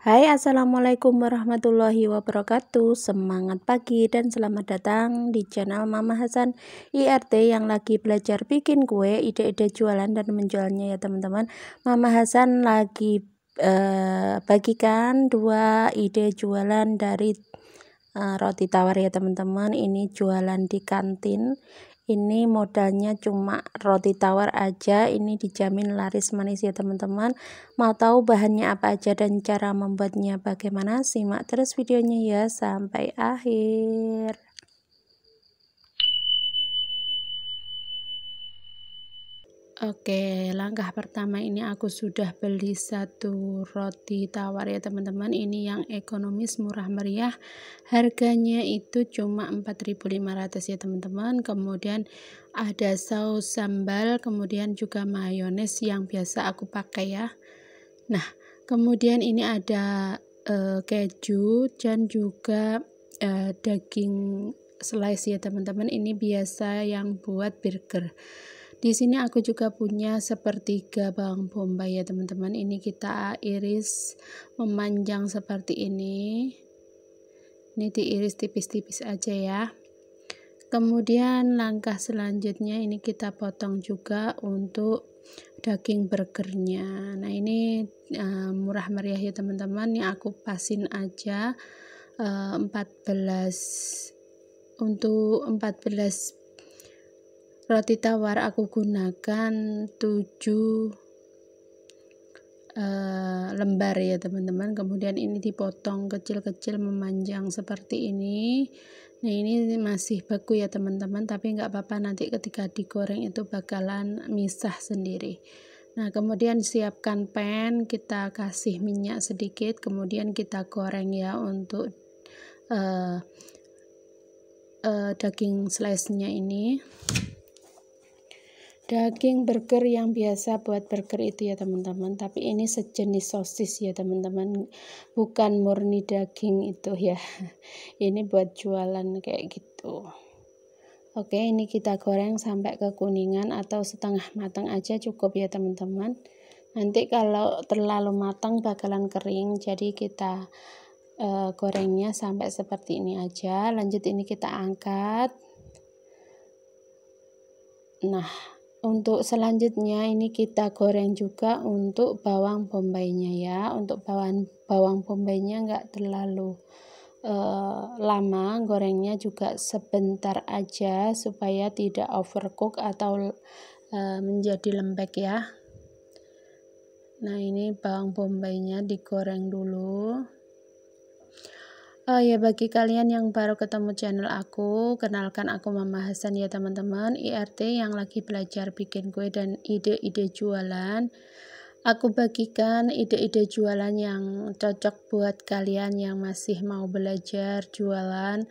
Hai, assalamualaikum warahmatullahi wabarakatuh. Semangat pagi dan selamat datang di channel Mama Hasan IRT yang lagi belajar bikin kue, ide-ide jualan dan menjualnya ya teman-teman. Mama Hasan lagi bagikan 2 ide jualan dari roti tawar ya teman-teman. Ini jualan di kantin. Ini modalnya cuma roti tawar aja, ini dijamin laris manis ya teman-teman. Mau tahu bahannya apa aja dan cara membuatnya bagaimana? Simak terus videonya ya sampai akhir. Oke, langkah pertama ini aku sudah beli 1 roti tawar ya teman-teman. Ini yang ekonomis murah meriah, harganya itu cuma 4.500 ya teman-teman. Kemudian ada saus sambal, kemudian juga mayones yang biasa aku pakai ya. Nah, kemudian ini ada keju dan juga daging slice ya teman-teman. Ini biasa yang buat burger. Di sini aku juga punya sepertiga bawang bombay ya teman-teman. Ini kita iris memanjang seperti ini. Ini diiris tipis-tipis aja ya. Kemudian langkah selanjutnya ini kita potong juga untuk daging burgernya. Nah ini murah meriah ya teman-teman. Ini aku pasin aja 14 untuk 14 roti tawar aku gunakan 7 lembar ya teman-teman. Kemudian ini dipotong kecil-kecil memanjang seperti ini. Nah ini masih beku ya teman-teman, tapi nggak apa-apa, nanti ketika digoreng itu bakalan misah sendiri. Nah kemudian siapkan pan, kita kasih minyak sedikit, kemudian kita goreng ya untuk daging slice-nya ini. Daging burger yang biasa buat burger itu ya teman-teman, tapi ini sejenis sosis ya teman-teman, bukan murni daging itu ya. Ini buat jualan kayak gitu. Oke, ini kita goreng sampai kekuningan atau setengah matang aja cukup ya teman-teman. Nanti kalau terlalu matang bakalan kering, jadi kita gorengnya sampai seperti ini aja. Lanjut ini kita angkat. Nah, untuk selanjutnya ini kita goreng juga untuk bawang bombaynya ya. Untuk bawang bombaynya enggak terlalu lama, gorengnya juga sebentar aja supaya tidak overcook atau menjadi lembek ya. Nah ini bawang bombaynya digoreng dulu. Oh ya, bagi kalian yang baru ketemu channel aku, kenalkan aku Mama Hasan ya teman-teman, IRT yang lagi belajar bikin kue dan ide-ide jualan. Aku bagikan ide-ide jualan yang cocok buat kalian yang masih mau belajar jualan,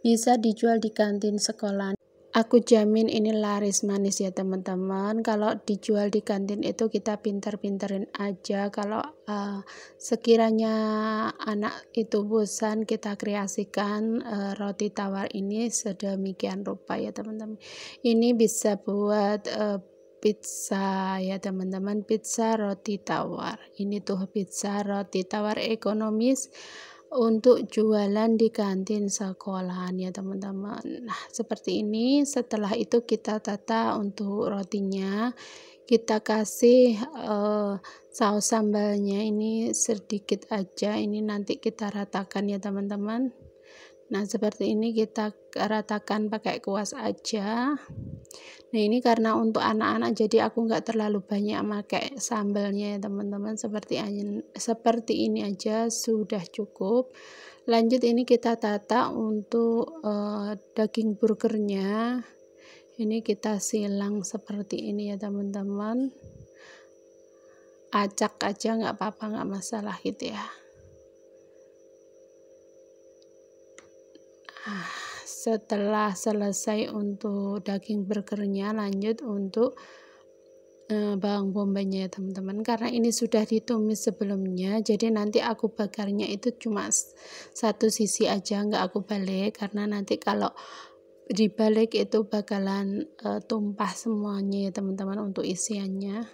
bisa dijual di kantin sekolah. Aku jamin ini laris manis ya teman-teman. Kalau dijual di kantin itu kita pinter-pinterin aja. Kalau sekiranya anak itu bosan, kita kreasikan roti tawar ini sedemikian rupa ya teman-teman. Ini bisa buat pizza ya teman-teman, pizza roti tawar. Ini tuh pizza roti tawar ekonomis untuk jualan di kantin sekolahan ya teman-teman. Nah seperti ini. Setelah itu kita tata untuk rotinya, kita kasih saus sambalnya ini sedikit aja, ini nanti kita ratakan ya teman-teman. Nah seperti ini kita ratakan pakai kuas aja. Nah ini karena untuk anak-anak jadi aku nggak terlalu banyak pakai sambalnya ya teman-teman, seperti ini aja sudah cukup. Lanjut ini kita tata untuk daging burgernya, ini kita silang seperti ini ya teman-teman, acak aja nggak apa-apa, nggak masalah gitu ya. Setelah selesai untuk daging burgernya, lanjut untuk bawang bombaynya ya teman-teman. Karena ini sudah ditumis sebelumnya, jadi nanti aku bakarnya itu cuma satu sisi aja, nggak aku balik, karena nanti kalau dibalik itu bakalan tumpah semuanya ya teman-teman untuk isiannya.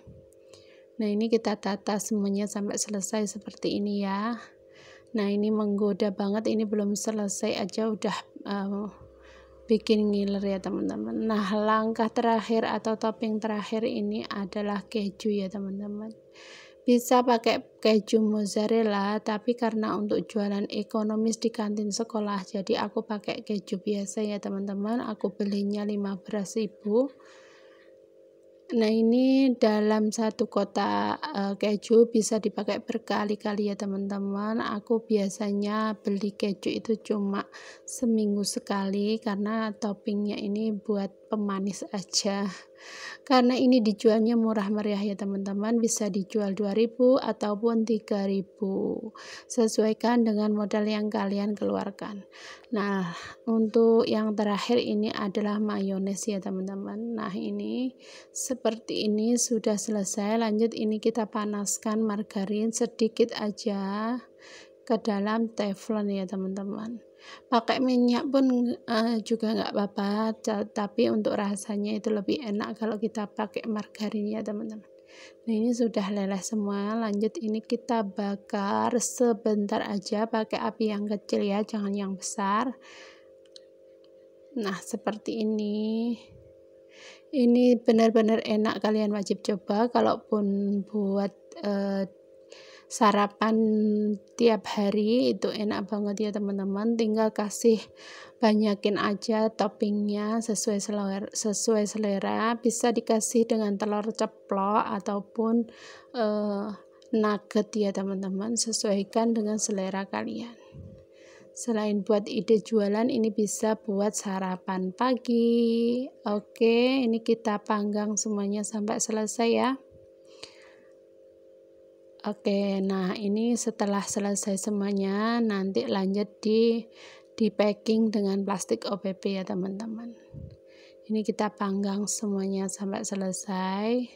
Nah ini kita tata semuanya sampai selesai seperti ini ya. Nah, ini menggoda banget, ini belum selesai aja udah bikin ngiler ya teman-teman. Nah, langkah terakhir atau topping terakhir ini adalah keju ya teman-teman. Bisa pakai keju mozzarella, tapi karena untuk jualan ekonomis di kantin sekolah, jadi aku pakai keju biasa ya teman-teman. Aku belinya 15.000. Nah, ini dalam satu kotak keju bisa dipakai berkali-kali ya teman-teman. Aku biasanya beli keju itu cuma seminggu sekali karena toppingnya ini buat pemanis aja. Karena ini dijualnya murah meriah ya teman-teman, bisa dijual 2.000 ataupun 3.000. Sesuaikan dengan modal yang kalian keluarkan. Nah, untuk yang terakhir ini adalah mayones ya teman-teman. Nah, ini seperti ini sudah selesai. Lanjut, ini kita panaskan margarin sedikit aja ke dalam teflon ya teman-teman. Pakai minyak pun juga nggak apa-apa, tapi untuk rasanya itu lebih enak kalau kita pakai margarin ya teman-teman. Nah, ini sudah leleh semua. Lanjut, ini kita bakar sebentar aja pakai api yang kecil ya, jangan yang besar. Nah, seperti ini. Ini benar-benar enak, kalian wajib coba kalaupun buat sarapan tiap hari, itu enak banget ya teman-teman. Tinggal kasih banyakin aja toppingnya sesuai selera. Bisa dikasih dengan telur ceplok ataupun nugget ya teman-teman, sesuaikan dengan selera kalian. Selain buat ide jualan, ini bisa buat sarapan pagi. Oke, ini kita panggang semuanya sampai selesai ya. Oke, nah ini setelah selesai semuanya, nanti lanjut di packing dengan plastik OPP ya teman-teman. Ini kita panggang semuanya sampai selesai.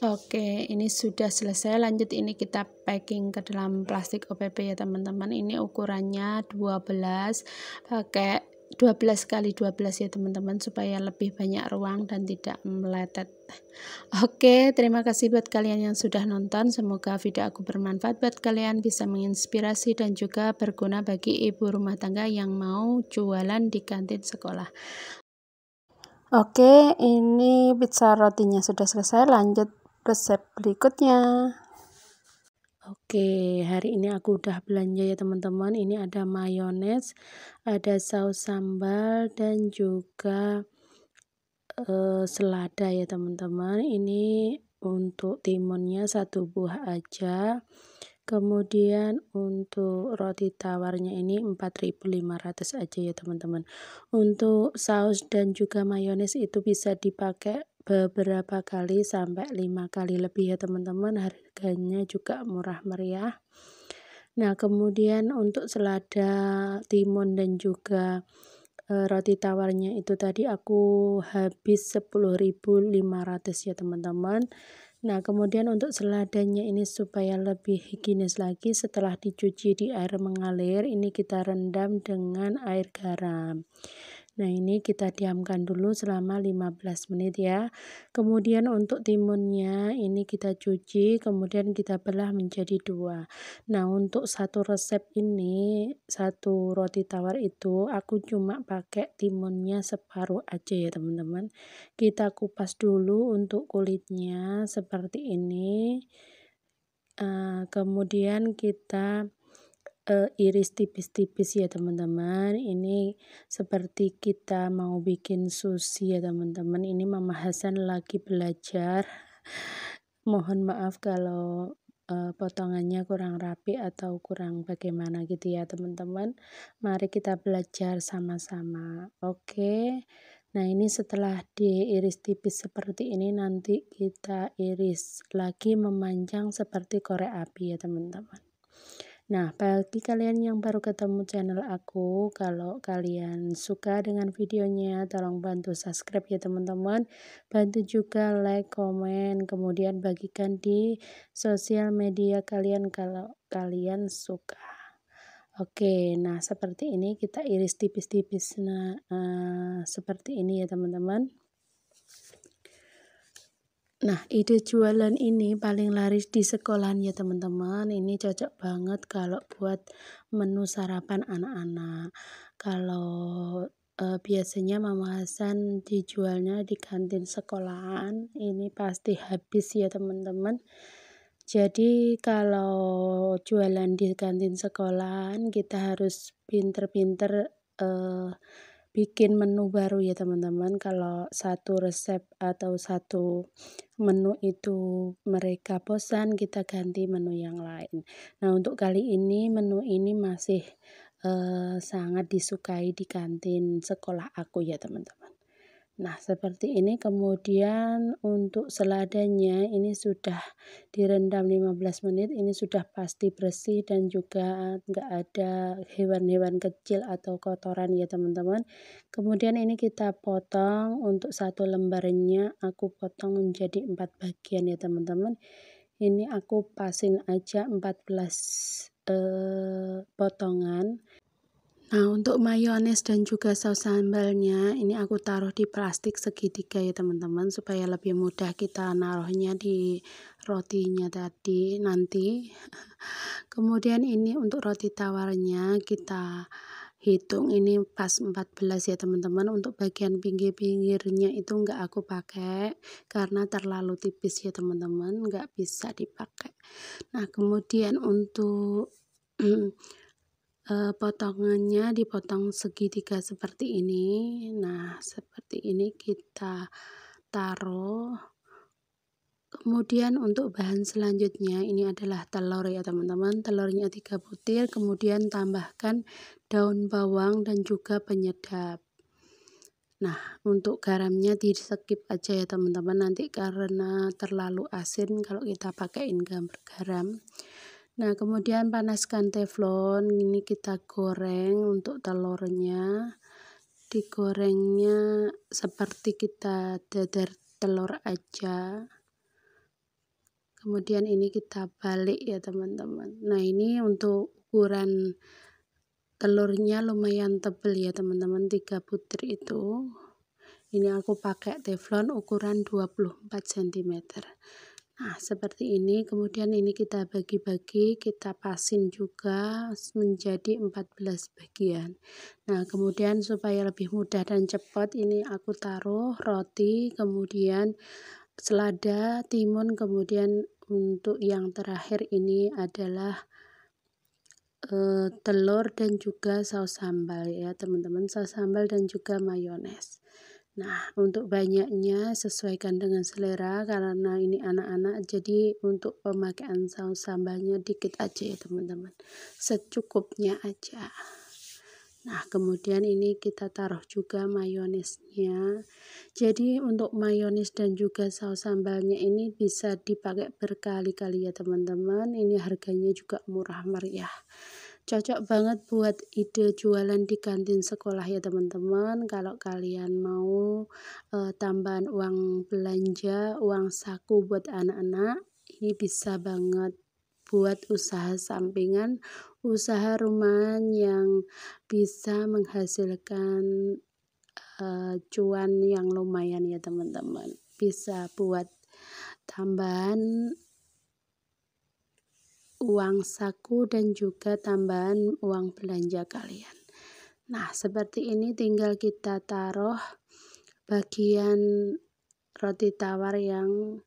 Oke, ini sudah selesai. Lanjut, ini kita packing ke dalam plastik OPP ya teman-teman. Ini ukurannya 12, pakai 12 kali 12 ya teman-teman, supaya lebih banyak ruang dan tidak meletet. Oke, terima kasih buat kalian yang sudah nonton. Semoga video aku bermanfaat buat kalian, bisa menginspirasi dan juga berguna bagi ibu rumah tangga yang mau jualan di kantin sekolah. Oke, ini pizza rotinya sudah selesai. Lanjut resep berikutnya. Oke, hari ini aku udah belanja ya teman-teman. Ini ada mayones, ada saus sambal, dan juga selada ya teman-teman. Ini untuk timunnya 1 buah aja. Kemudian untuk roti tawarnya ini 4.500 aja ya teman-teman. Untuk saus dan juga mayones itu bisa dipakai beberapa kali sampai 5 kali lebih ya teman-teman. Harganya juga murah meriah. Nah, kemudian untuk selada, timun, dan juga roti tawarnya itu tadi aku habis 10.500 ya teman-teman. Nah, kemudian untuk seladanya ini supaya lebih higienis lagi, setelah dicuci di air mengalir, ini kita rendam dengan air garam. Nah, ini kita diamkan dulu selama 15 menit ya. Kemudian untuk timunnya ini kita cuci, kemudian kita belah menjadi 2. Nah, untuk satu resep ini, satu roti tawar itu aku cuma pakai timunnya separuh aja ya teman-teman. Kita kupas dulu untuk kulitnya seperti ini. Kemudian kita iris tipis-tipis ya teman-teman. Ini seperti kita mau bikin sushi ya teman-teman. Ini Mama Hasan lagi belajar. Mohon maaf kalau potongannya kurang rapi atau kurang bagaimana gitu ya teman-teman. Mari kita belajar sama-sama. Oke. Nah, ini setelah diiris tipis seperti ini, nanti kita iris lagi memanjang seperti korek api ya teman-teman. Nah, bagi kalian yang baru ketemu channel aku, kalau kalian suka dengan videonya, tolong bantu subscribe ya teman-teman. Bantu juga like, komen, kemudian bagikan di sosial media kalian kalau kalian suka. Oke, nah seperti ini kita iris tipis-tipis. Nah, seperti ini ya teman-teman. Nah, ide jualan ini paling laris di sekolahan ya teman-teman. Ini cocok banget kalau buat menu sarapan anak-anak. Kalau biasanya Mama Hasan dijualnya di kantin sekolahan, ini pasti habis ya teman-teman. Jadi kalau jualan di kantin sekolahan kita harus pinter-pinter eh, bikin menu baru ya teman-teman. Kalau satu resep atau satu menu itu mereka bosan, kita ganti menu yang lain. Nah, untuk kali ini menu ini masih sangat disukai di kantin sekolah aku ya teman-teman. Nah, seperti ini. Kemudian untuk seladanya ini sudah direndam 15 menit, ini sudah pasti bersih dan juga nggak ada hewan-hewan kecil atau kotoran ya teman-teman. Kemudian ini kita potong, untuk satu lembarnya aku potong menjadi 4 bagian ya teman-teman. Ini aku pasin aja 14 potongan. Nah, untuk mayones dan juga saus sambalnya ini aku taruh di plastik segitiga ya teman-teman, supaya lebih mudah kita naruhnya di rotinya tadi nanti. Kemudian ini untuk roti tawarnya kita hitung ini pas 14 ya teman-teman. Untuk bagian pinggir-pinggirnya itu enggak aku pakai karena terlalu tipis ya teman-teman, enggak bisa dipakai. Nah, kemudian untuk potongannya dipotong segitiga seperti ini. Nah, seperti ini kita taruh. Kemudian untuk bahan selanjutnya ini adalah telur ya teman-teman. Telurnya 3 butir, kemudian tambahkan daun bawang dan juga penyedap. Nah, untuk garamnya di skip aja ya teman-teman, nanti karena terlalu asin kalau kita pakaiin garam. Nah, kemudian panaskan teflon, ini kita goreng untuk telurnya. Digorengnya seperti kita dadar telur aja. Kemudian ini kita balik ya teman-teman. Nah, ini untuk ukuran telurnya lumayan tebal ya teman-teman, 3 butir itu. Ini aku pakai teflon ukuran 24 cm. Nah, seperti ini. Kemudian ini kita bagi-bagi, kita pasin juga menjadi 14 bagian. Nah, kemudian supaya lebih mudah dan cepat, ini aku taruh roti, kemudian selada, timun, kemudian untuk yang terakhir ini adalah telur dan juga saus sambal ya teman-teman, saus sambal dan juga mayones. Nah, untuk banyaknya sesuaikan dengan selera karena ini anak-anak, jadi untuk pemakaian saus sambalnya dikit aja ya teman-teman, secukupnya aja. Nah, kemudian ini kita taruh juga mayonesnya. Jadi untuk mayones dan juga saus sambalnya ini bisa dipakai berkali-kali ya teman-teman. Ini harganya juga murah meriah. Cocok banget buat ide jualan di kantin sekolah ya teman-teman. Kalau kalian mau tambahan uang belanja, uang saku buat anak-anak, ini bisa banget buat usaha sampingan, usaha rumahan yang bisa menghasilkan cuan yang lumayan ya teman-teman. Bisa buat tambahan uang saku dan juga tambahan uang belanja kalian. Nah, seperti ini tinggal kita taruh bagian roti tawar yang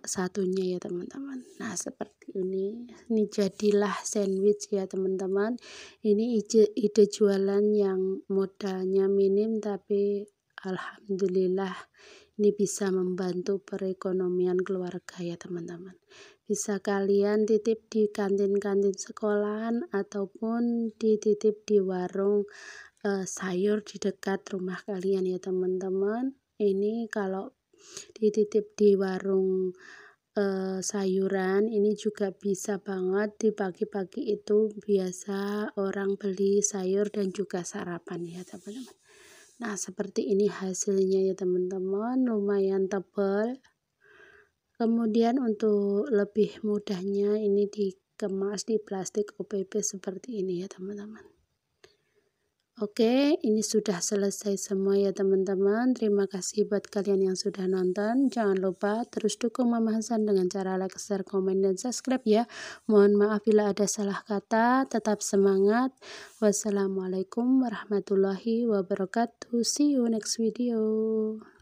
satunya ya teman-teman. Nah, seperti ini jadilah sandwich ya teman-teman. Ini ide jualan yang modalnya minim, tapi alhamdulillah ini bisa membantu perekonomian keluarga ya teman-teman. Bisa kalian titip di kantin-kantin sekolahan ataupun dititip di warung sayur di dekat rumah kalian ya teman-teman. Ini kalau dititip di warung sayuran ini juga bisa banget. Di pagi-pagi itu biasa orang beli sayur dan juga sarapan ya teman-teman. Nah, seperti ini hasilnya ya teman-teman, lumayan tebal. Kemudian untuk lebih mudahnya ini dikemas di plastik OPP seperti ini ya teman-teman. Oke, ini sudah selesai semua ya teman-teman. Terima kasih buat kalian yang sudah nonton. Jangan lupa terus dukung Mama Hasan dengan cara like, share, komen, dan subscribe ya. Mohon maaf bila ada salah kata. Tetap semangat. Wassalamualaikum warahmatullahi wabarakatuh. See you next video.